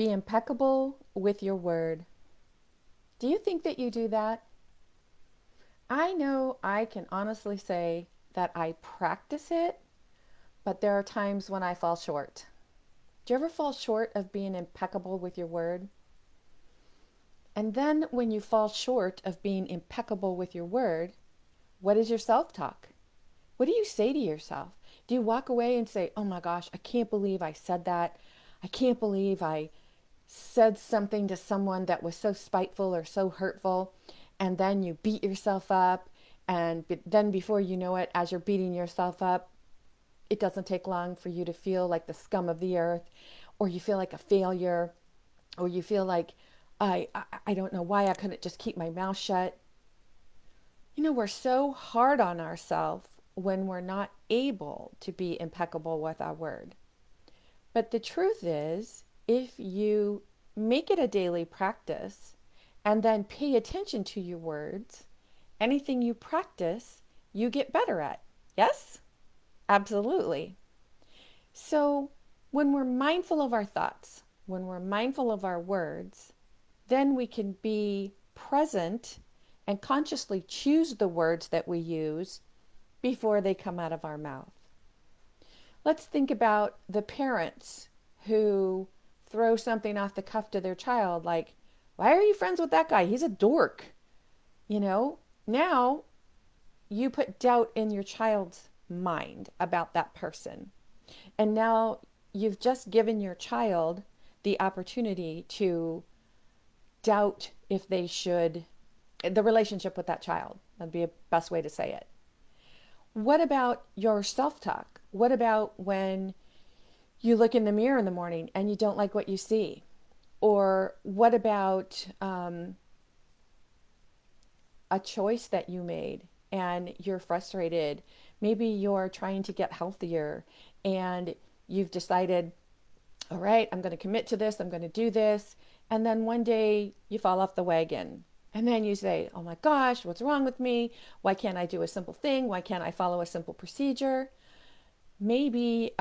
Be impeccable with your word. Do you think that you do that? I know I can honestly say that I practice it, but there are times when I fall short. Do you ever fall short of being impeccable with your word? And then when you fall short of being impeccable with your word, what is your self talk? What do you say to yourself? Do you walk away and say, oh my gosh, I can't believe I said that. I can't believe I said something to someone that was so spiteful or so hurtful, and then you beat yourself up, and then before you know it, as you're beating yourself up, it doesn't take long for you to feel like the scum of the earth, or you feel like a failure, or you feel like I don't know why I couldn't just keep my mouth shut. We're so hard on ourselves when we're not able to be impeccable with our word. But the truth is, if you make it a daily practice and then pay attention to your words, anything you practice, you get better at. Yes? Absolutely. So, when we're mindful of our thoughts, when we're mindful of our words, then we can be present and consciously choose the words that we use before they come out of our mouth. Let's think about the parents who throw something off the cuff to their child, like, why are you friends with that guy? He's a dork. Now you put doubt in your child's mind about that person. And now you've just given your child the opportunity to doubt if they should, the relationship with that child. That'd be a best way to say it. What about your self talk? What about when you look in the mirror in the morning and you don't like what you see? Or what about a choice that you made and you're frustrated? Maybe you're trying to get healthier and you've decided, all right, I'm going to commit to this, I'm going to do this. And then one day you fall off the wagon. And then you say, oh my gosh, what's wrong with me? Why can't I do a simple thing? Why can't I follow a simple procedure? Maybe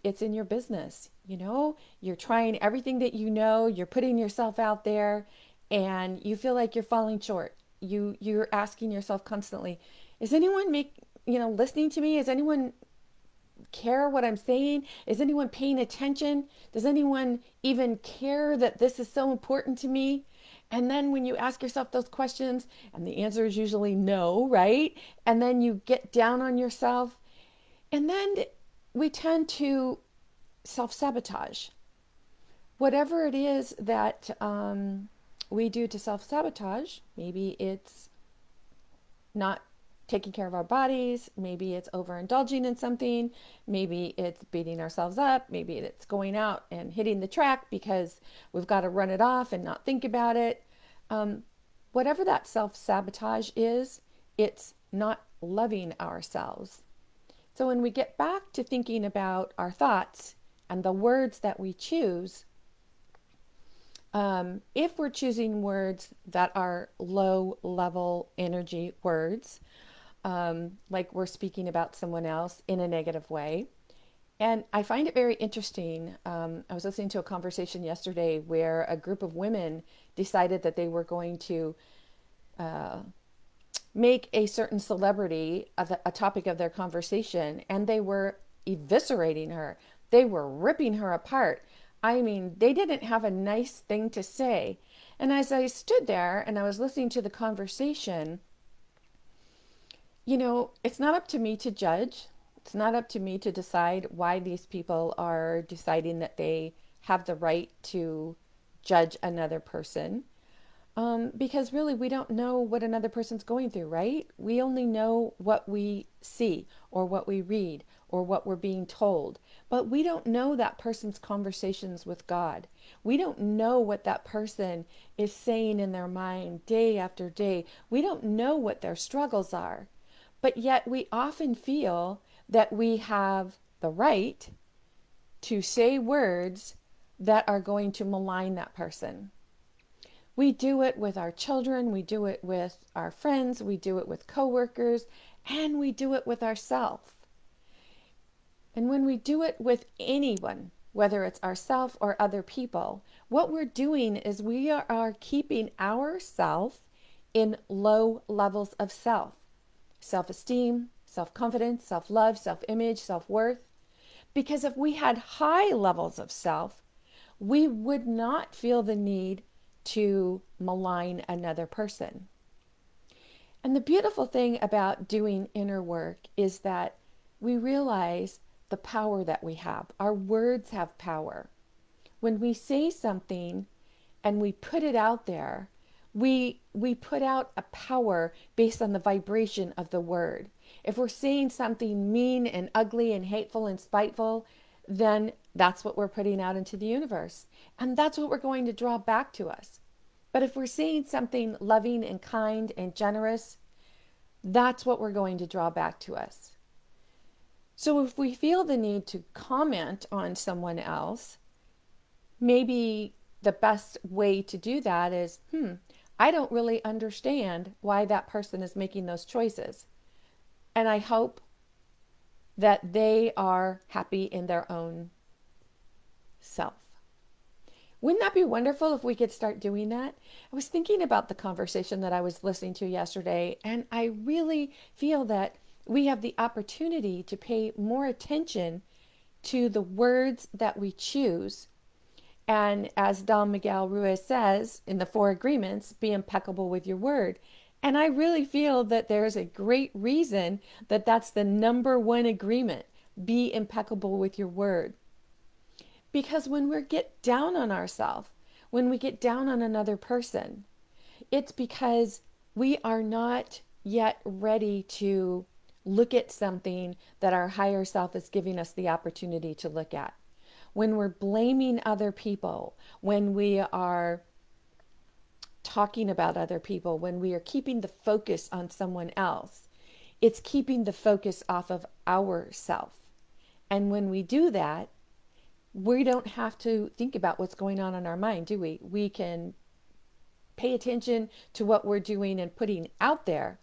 it's in your business. You're trying everything that you're putting yourself out there, and you feel like you're falling short. You're asking yourself constantly, is anyone listening to me? Is anyone care what I'm saying? Is anyone paying attention? Does anyone even care that this is so important to me? And then when you ask yourself those questions, and the answer is usually no, right? And then you get down on yourself, and then we tend to self-sabotage. Whatever it is that we do to self-sabotage, maybe it's not taking care of our bodies, maybe it's overindulging in something, maybe it's beating ourselves up, maybe it's going out and hitting the track because we've got to run it off and not think about it. Whatever that self-sabotage is, it's not loving ourselves. So when we get back to thinking about our thoughts and the words that we choose, if we're choosing words that are low level energy words, like we're speaking about someone else in a negative way. And I find it very interesting. I was listening to a conversation yesterday where a group of women decided that they were going to make a certain celebrity a topic of their conversation, and they were eviscerating her. They were ripping her apart. I mean, they didn't have a nice thing to say. And as I stood there and I was listening to the conversation, it's not up to me to judge. It's not up to me to decide why these people are deciding that they have the right to judge another person. Because really, we don't know what another person's going through, right? We only know what we see or what we read or what we're being told. But we don't know that person's conversations with God. We don't know what that person is saying in their mind day after day. We don't know what their struggles are. But yet we often feel that we have the right to say words that are going to malign that person. We do it with our children, we do it with our friends, we do it with coworkers, and we do it with ourselves. And when we do it with anyone, whether it's ourself or other people, what we're doing is we are keeping ourself in low levels of self-esteem, self-confidence, self-love, self-image, self-worth. Because if we had high levels of self, we would not feel the need to malign another person. And the beautiful thing about doing inner work is that we realize the power that we have. Our words have power. When we say something and we put it out there, we put out a power based on the vibration of the word. If we're saying something mean and ugly and hateful and spiteful, then that's what we're putting out into the universe. And that's what we're going to draw back to us. But if we're saying something loving and kind and generous, that's what we're going to draw back to us. So if we feel the need to comment on someone else, maybe the best way to do that is, I don't really understand why that person is making those choices. And I hope that they are happy in their own self. Wouldn't that be wonderful if we could start doing that? I was thinking about the conversation that I was listening to yesterday, and I really feel that we have the opportunity to pay more attention to the words that we choose. And as Don Miguel Ruiz says in the 4 Agreements, be impeccable with your word. And I really feel that there's a great reason that that's the number 1 agreement. Be impeccable with your word. Because when we get down on ourselves, when we get down on another person, it's because we are not yet ready to look at something that our higher self is giving us the opportunity to look at. When we're blaming other people, when we are talking about other people, when we are keeping the focus on someone else, it's keeping the focus off of ourself. And when we do that, we don't have to think about what's going on in our mind, do we? We can pay attention to what we're doing and putting out there,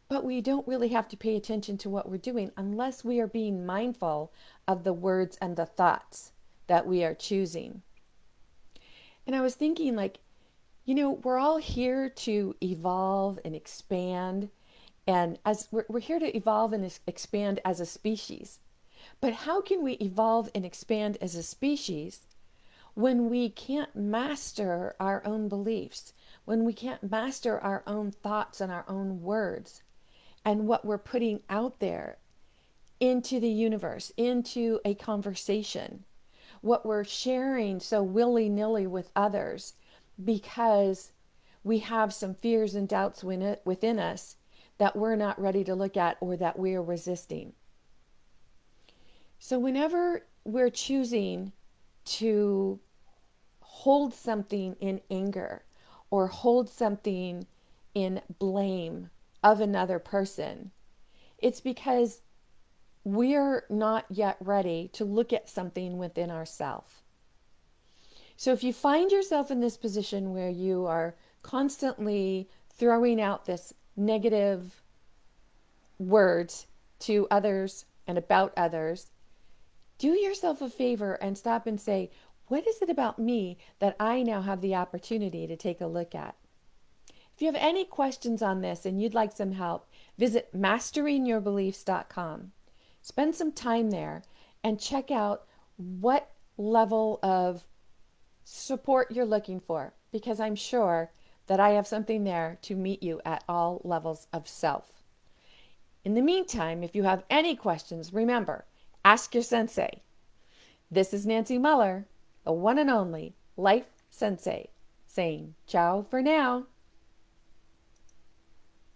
but we don't really have to pay attention to what we're doing unless we are being mindful of the words and the thoughts that we are choosing. And I was thinking, we're all here to evolve and expand, and as we're here to evolve and expand as a species. But how can we evolve and expand as a species when we can't master our own beliefs, when we can't master our own thoughts and our own words and what we're putting out there into the universe, into a conversation, what we're sharing so willy-nilly with others because we have some fears and doubts within us that we're not ready to look at or that we're resisting. So whenever we're choosing to hold something in anger or hold something in blame of another person, it's because we're not yet ready to look at something within ourselves. So if you find yourself in this position where you are constantly throwing out this negative words to others and about others, do yourself a favor and stop and say, what is it about me that I now have the opportunity to take a look at? If you have any questions on this and you'd like some help, visit masteringyourbeliefs.com. Spend some time there and check out what level of support you're looking for, because I'm sure that I have something there to meet you at all levels of self. In the meantime, if you have any questions, remember, ask your Sensei. This is Nancy Muller, the one and only Life Sensei, saying ciao for now.